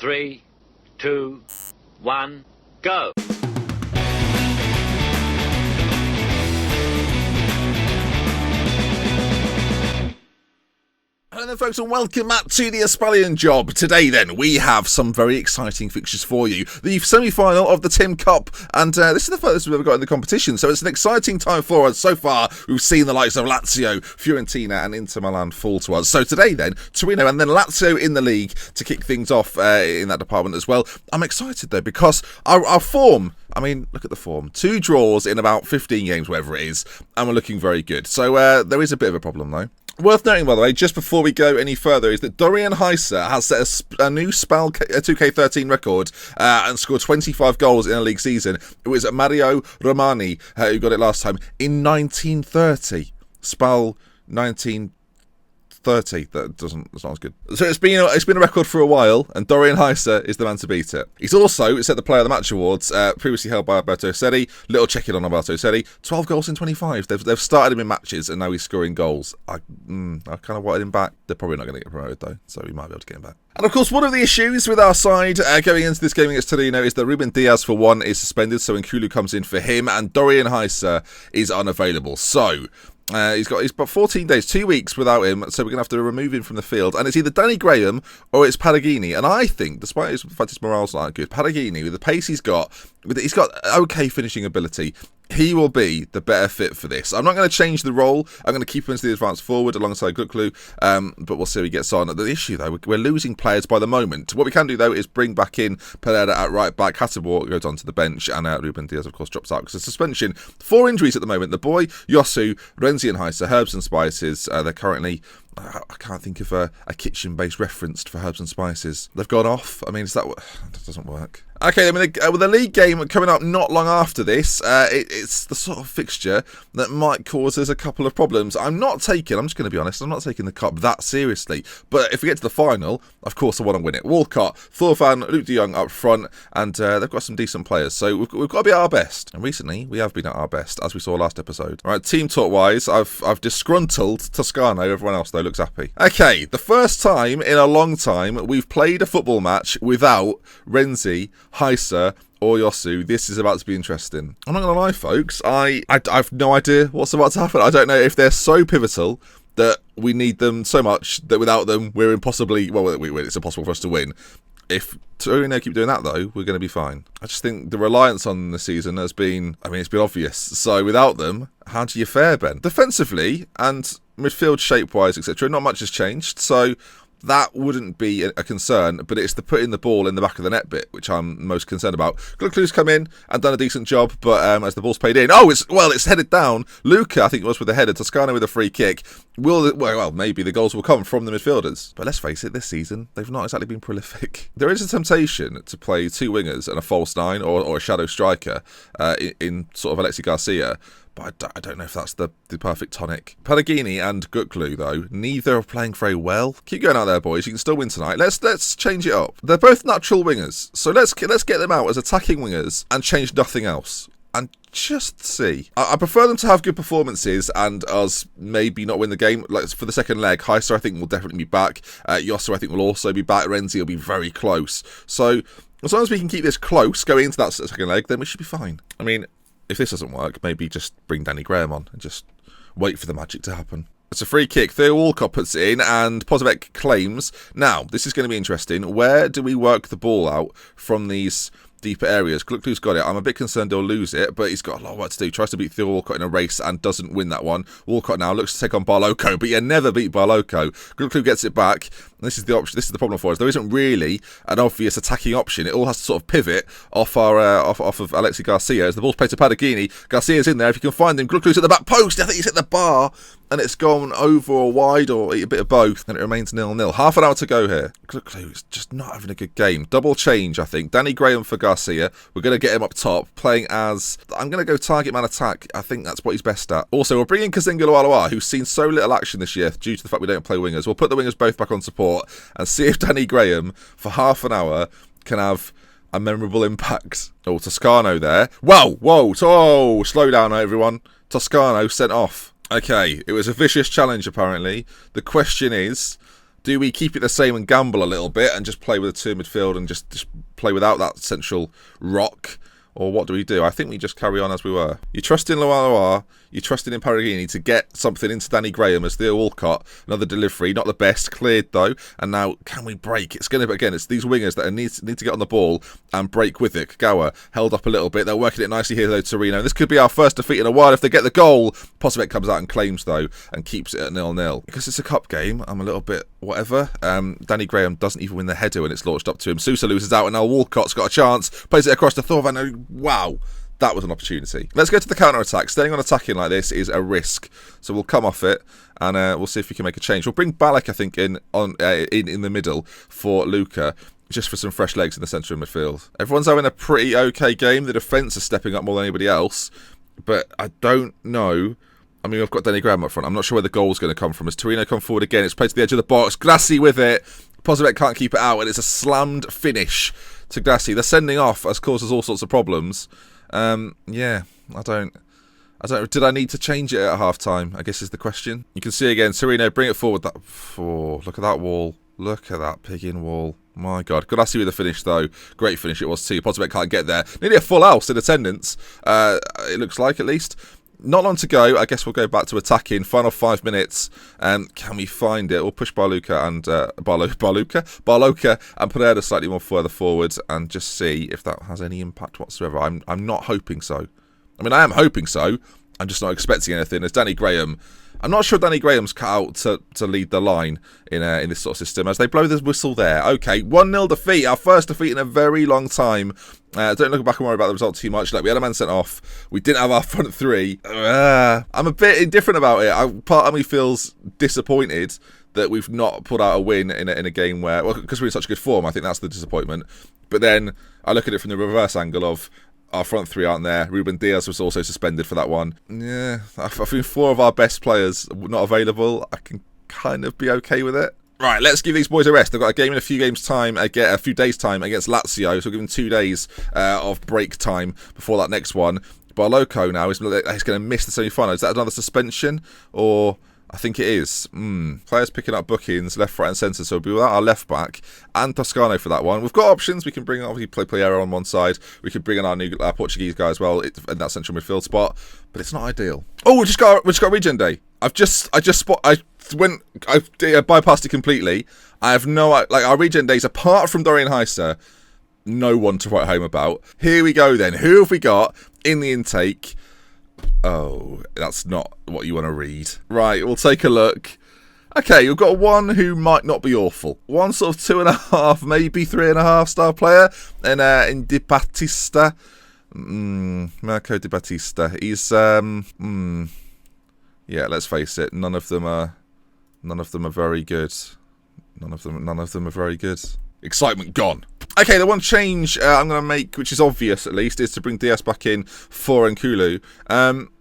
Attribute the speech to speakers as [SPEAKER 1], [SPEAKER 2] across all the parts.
[SPEAKER 1] 3, 2, 1, go!
[SPEAKER 2] Hello there folks and welcome back to the Ispalian job. Today then we have some very exciting fixtures for you. The semi-final of the Tim Cup, and this is the furthest we've ever got in the competition, so it's an exciting time for us. So far we've seen the likes of Lazio, Fiorentina and Inter Milan fall to us. So today then, Torino and then Lazio in the league to kick things off in that department as well. I'm excited though because our form, I mean, look at the form. 2 draws in about 15 games, whatever it is, and we're looking very good. So there is a bit of a problem though. Worth noting, by the way, just before we go any further, is that Dorian Heiser has set a new Spal 2K13 record and scored 25 goals in a league season. It was Mario Romani who got it last time in 1930. Spal 1930. That's not as good. So it's been a record for a while, and Dorian Heiser is the man to beat it. He's also set the Player of the Match awards, previously held by Alberto Seri. Little check-in on Alberto Seri. 12 goals in 25. They've started him in matches, and now he's scoring goals. I kind of wanted him back. They're probably not going to get promoted though, so we might be able to get him back. And of course, one of the issues with our side going into this game against Torino is that Ruben Diaz, for one, is suspended, so Nkulu comes in for him, and Dorian Heiser is unavailable. So he's got 14 days, 2 weeks without him, so we're going to have to remove him from the field. And it's either Danny Graham or it's Paragini. And I think, despite the fact his morale's not good, Paragini, with the pace he's got okay finishing ability, he will be the better fit for this. I'm not going to change the role. I'm going to keep him into the advanced forward alongside Guklu, but we'll see how he gets on. The issue, though, we're losing players by the moment. What we can do, though, is bring back in Pereira at right back. Hattabor goes onto the bench, and Ruben Diaz, of course, drops out because of suspension. 4 injuries at the moment. The boy, Yosu, Renzi and Heiser, Herbs and Spices. They're currently... I can't think of a kitchen-based reference for Herbs and Spices. They've gone off. I mean, that doesn't work. Okay, I mean, with the league game coming up not long after this, it's the sort of fixture that might cause us a couple of problems. I'm just going to be honest, I'm not taking the cup that seriously. But if we get to the final, of course I want to win it. Walcott, ForTheFans, Luke de Jong up front, and they've got some decent players. So we've got to be at our best. And recently, we have been at our best, as we saw last episode. All right, team talk-wise, I've disgruntled Toscano. Everyone else, though, looks happy. Okay, the first time in a long time we've played a football match without Renzi, Heiser or Yosu. This is about to be interesting. I'm not going to lie, folks. I've no idea what's about to happen. I don't know if they're so pivotal that we need them so much that without them we're impossibly... Well, it's impossible for us to win. If Torino keep doing that, though, we're going to be fine. I just think the reliance on the season has been... I mean, it's been obvious. So without them, how do you fare, Ben? Defensively and midfield shape-wise, etc., not much has changed. So... that wouldn't be a concern, but it's the putting the ball in the back of the net bit, which I'm most concerned about. Guklu's come in and done a decent job, but as the ball's played in... it's headed down. Luca, I think it was with the header. Toscano with a free kick. Maybe the goals will come from the midfielders. But let's face it, this season, they've not exactly been prolific. There is a temptation to play 2 wingers and a false 9 or a shadow striker in sort of Alexi Garcia. But I don't know if that's the perfect tonic. Paragini and Guklu, though, neither are playing very well. Keep going out there, boys. You can still win tonight. Let's change it up. They're both natural wingers, so let's get them out as attacking wingers and change nothing else. And just see. I prefer them to have good performances and us maybe not win the game. Like for the second leg, Heiser I think will definitely be back. Yosu I think will also be back. Renzi will be very close. So as long as we can keep this close going into that second leg, then we should be fine. I mean... if this doesn't work, maybe just bring Danny Graham on and just wait for the magic to happen. It's a free kick. Theo Walcott puts it in and Pozovec claims. Now, this is going to be interesting. Where do we work the ball out from these deeper areas? Guklu's got it. I'm a bit concerned he'll lose it, but he's got a lot of work to do. Tries to beat Theo Walcott in a race and doesn't win that one. Walcott now looks to take on Barloco, but you never beat Barloco. Guklu gets it back. This is the option. This is the problem for us. There isn't really an obvious attacking option. It all has to sort of pivot off our off of Alexi Garcia as the ball's played to Paragini. Garcia's in there. If you can find him, Guklu's at the back post. I think he's hit the bar. And it's gone over or wide or a bit of both, and it remains 0-0. Half an hour to go here. Guklu is just not having a good game. Double change, I think. Danny Graham for Garcia. We're going to get him up top, playing as... I'm going to go target man attack. I think that's what he's best at. Also, we're bringing Kazinga Lualawa, who's seen so little action this year due to the fact we don't play wingers. We'll put the wingers both back on support and see if Danny Graham, for half an hour, can have a memorable impact. Oh, Toscano there. Whoa, slow down, everyone. Toscano sent off. Okay, it was a vicious challenge, apparently. The question is, Do we keep it the same and gamble a little bit and just play with a 2 midfield and just play without that central rock? Or what do we do? I think we just carry on as we were. You trust in Loire, you trusting in Paragini to get something into Danny Graham as Theo Walcott. Another delivery, not the best, cleared though. And now, can we break? It's going to, again, it's these wingers that need to get on the ball and break with it. Kagawa held up a little bit. They're working it nicely here though, Torino. This could be our first defeat in a while if they get the goal. Posavec comes out and claims though and keeps it at 0-0. Because it's a cup game, I'm a little bit whatever. Danny Graham doesn't even win the header when it's launched up to him. Sousa loses out and now Walcott's got a chance. Plays it across to Thorvan. Wow, that was an opportunity. Let's go to the counter-attack. Staying on attacking like this is a risk. So we'll come off it and we'll see if we can make a change. We'll bring Balak, I think, in the middle for Luca, just for some fresh legs in the centre of midfield. Everyone's having a pretty okay game. The defence is stepping up more than anybody else. But I don't know. I mean, we've got Danny Graham up front. I'm not sure where the goal's going to come from. As Torino come forward again, it's played to the edge of the box. Grassi with it. Posavec can't keep it out, and it's a slammed finish to Grassi. The sending off has caused us all sorts of problems. Yeah, I don't. Did I need to change it at half time? I guess is the question. You can see again, Torino bring it forward. Look at that wall. Look at that pigging wall. My God. Grassi with the finish though. Great finish it was too. Posavec can't get there. Nearly a full house in attendance. It looks like at least. Not long to go. I guess we'll go back to attacking. Final 5 minutes. Can we find it? We'll push Barluca and Barloka and Pereira slightly more further forward and just see if that has any impact whatsoever. I'm not hoping so. I mean, I am hoping so. I'm just not expecting anything. As Danny Graham, I'm not sure Danny Graham's cut out to lead the line in this sort of system. As they blow the whistle there. Okay, 1-0 defeat. Our first defeat in a very long time. Don't look back and worry about the result too much. Like, we had a man sent off. We didn't have our front three. I'm a bit indifferent about it. Part of me feels disappointed that we've not put out a win in a game where, well, because we're in such good form. I think that's the disappointment. But then I look at it from the reverse angle of our front three aren't there. Ruben Diaz was also suspended for that one. Yeah, I think 4 of our best players not available. I can kind of be okay with it. Right, let's give these boys a rest. They've got a game in a few days' time against Lazio, so we'll give them 2 days of break time before that next one. Barloco now is going to miss the semi-final. Is that another suspension? Or I think it is. Players picking up bookings left, right and centre, so we'll be without our left back and Toscano for that one. We've got options. We can bring, obviously, play Playero on one side. We could bring in our new Portuguese guy as well in that central midfield spot, but it's not ideal. Oh, we just got Regen Day. I bypassed it completely. I have no, like, our Regen Days, apart from Dorian Heiser, no one to write home about. Here we go then. Who have we got in the intake? Oh, that's not what you want to read. Right, we'll take a look. Okay, we've got one who might not be awful. One sort of 2.5, maybe 3.5 star player. And in Di Battista. Marco Di Battista. He's yeah, let's face it, none of them are very good. None of them are very good. Excitement gone. Okay, the one change I'm going to make, which is obvious at least, is to bring Diaz back in for Nkulu.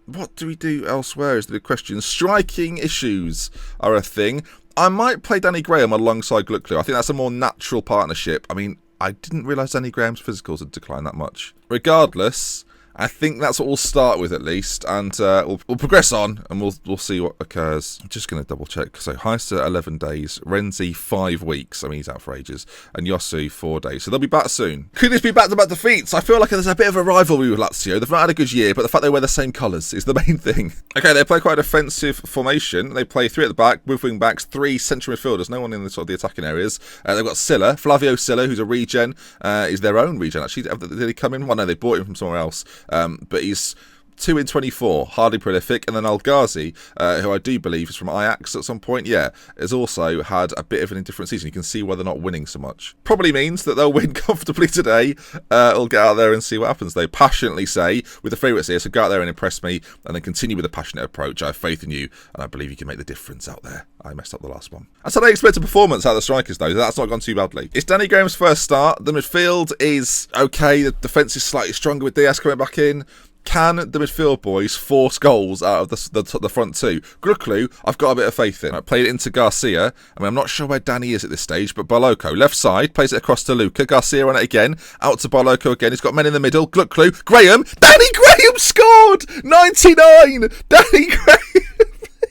[SPEAKER 2] What do we do elsewhere is the question. Striking issues are a thing. I might play Danny Graham alongside Glucklu. I think that's a more natural partnership. I mean, I didn't realise Danny Graham's physicals had declined that much. Regardless, I think that's what we'll start with at least, and we'll progress on, and we'll see what occurs. I'm just going to double check. So Heister 11 days, Renzi 5 weeks. I mean, he's out for ages, and Yosu 4 days. So they'll be back soon. Could this be back-to-back defeats? I feel like there's a bit of a rivalry with Lazio. They've not had a good year, but the fact they wear the same colours is the main thing. Okay, they play quite a defensive formation. They play 3 at the back with wing backs, 3 central midfielders. No one in the sort of the attacking areas. They've got Silla, Flavio Silla, who's a regen. Is their own regen actually. Did he come in? Well, no, they bought him from somewhere else. But he's 2 in 24, hardly prolific. And then Al-Ghazi, who I do believe is from Ajax at some point, has also had a bit of an indifferent season. You can see why they're not winning so much. Probably means that they'll win comfortably today. We'll get out there and see what happens. They passionately say, with the favourites here, so go out there and impress me, and then continue with a passionate approach. I have faith in you, and I believe you can make the difference out there. I messed up the last one. I said I expect a performance out of the strikers, though. That's not gone too badly. It's Danny Graham's first start. The midfield is okay. The defence is slightly stronger with Diaz coming back in. Can the midfield boys force goals out of the front two? Glucklu, I've got a bit of faith in. I played it into Garcia. I mean, I'm not sure where Danny is at this stage, but Barloco, left side, plays it across to Luca. Garcia on it again. Out to Barloco again. He's got men in the middle. Glucklu, Graham. Danny Graham scored! 99! Danny Graham!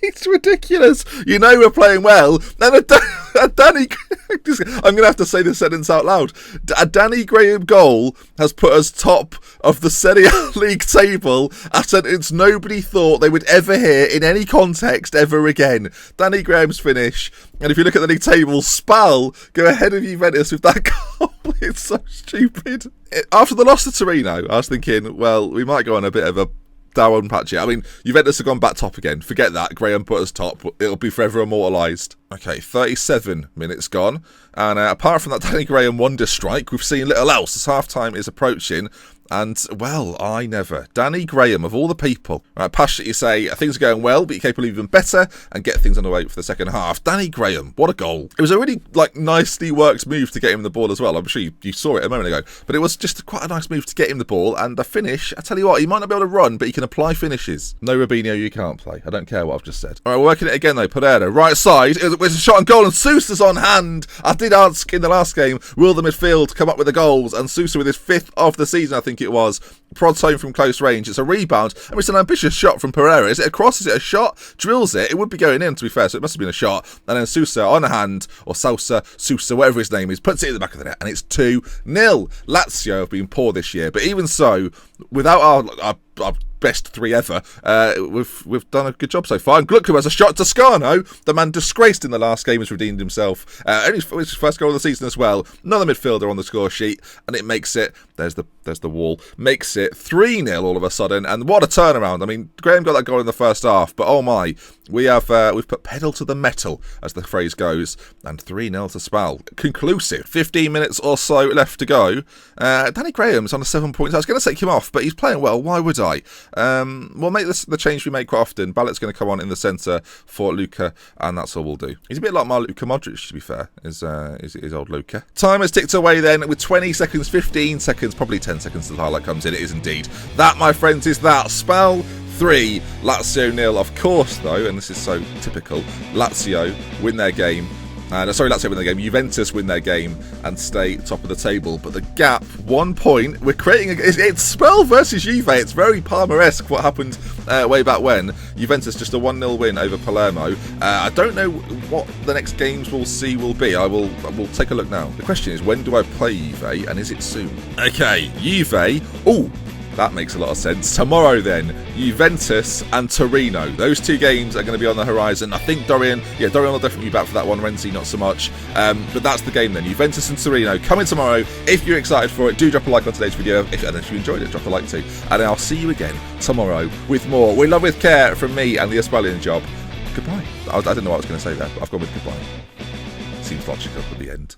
[SPEAKER 2] It's ridiculous. You know we're playing well. And a Danny... I'm going to have to say this sentence out loud. A Danny Graham goal has put us top of the Serie A league table, a sentence nobody thought they would ever hear in any context ever again. Danny Graham's finish. And if you look at the league table, Spal go ahead of Juventus with that goal. It's so stupid. After the loss to Torino, I was thinking, well, we might go on a bit of a down patch here. I mean, Juventus have gone back top again. Forget that. Graham put us top. It'll be forever immortalised. Okay, 37 minutes gone. And apart from that Danny Graham wonder strike, we've seen little else as half-time is approaching. And, well, I never. Danny Graham, of all the people. Right, Pash, you say, things are going well, but you're capable of even better, and get things underway for the second half. Danny Graham, what a goal. It was a really, nicely worked move to get him the ball as well. I'm sure you saw it a moment ago. But it was just quite a nice move to get him the ball, and the finish, I tell you what, he might not be able to run, but he can apply finishes. No Robinho, you can't play. I don't care what I've just said. All right, we're working it again, though. Pereira, right side, it's a shot on goal, and Sousa's on hand. I did ask in the last game, will the midfield come up with the goals? And Sousa, with his 5th of the season, I think it was, prods home from close range. It's a rebound. I mean, it's an ambitious shot from Pereira. Is it a cross? Is it a shot? Drills it. It would be going in, to be fair, so it must have been a shot. And then Sousa on a hand, or Sousa, whatever his name is, puts it in the back of the net, and it's 2-0. Lazio have been poor this year, but even so, without our best 3 ever, we've done a good job so far. And Gluck, who has a shot, Toscano, the man disgraced in the last game, has redeemed himself. Only his first goal of the season as well. Another midfielder on the score sheet, and it makes it, there's the wall, makes it 3-0 all of a sudden. And what a turnaround. I mean, Graham got that goal in the first half, but oh my, we've put pedal to the metal, as the phrase goes, and 3-0 to Spal. Conclusive. 15 minutes or so left to go. Danny Graham's on a 7 points. I was going to take him off, but he's playing well. Why would I? We'll make this the change we make quite often. Ballett's going to come on in the centre for Luca, and that's all we'll do. He's a bit like my Luka Modric, to be fair, is old Luca. Time has ticked away then with 20 seconds, 15 seconds, probably 10 seconds till the highlight comes in. It is indeed. That, my friends, is that. Spal 3, Lazio 0. Of course, though, and this is so typical, Lazio win their game. Lazio win their game. Juventus win their game and stay top of the table. But the gap, 1 point. We're creating it's Spal versus Juve. It's very Parma-esque what happened way back when. Juventus just a 1-0 win over Palermo. I don't know what the next games we'll see will be. We'll take a look now. The question is, when do I play Juve, and is it soon? Okay, Juve. Oh, that makes a lot of sense. Tomorrow then, Juventus and Torino. Those 2 games are going to be on the horizon. I think Dorian will definitely be back for that one. Renzi, not so much. But that's the game then. Juventus and Torino coming tomorrow. If you're excited for it, do drop a like on today's video. And if you enjoyed it, drop a like too. And I'll see you again tomorrow with more We Love With Care from me and the Ispalian job. Goodbye. I didn't know what I was going to say there, but I've gone with goodbye. Seems logical at the end.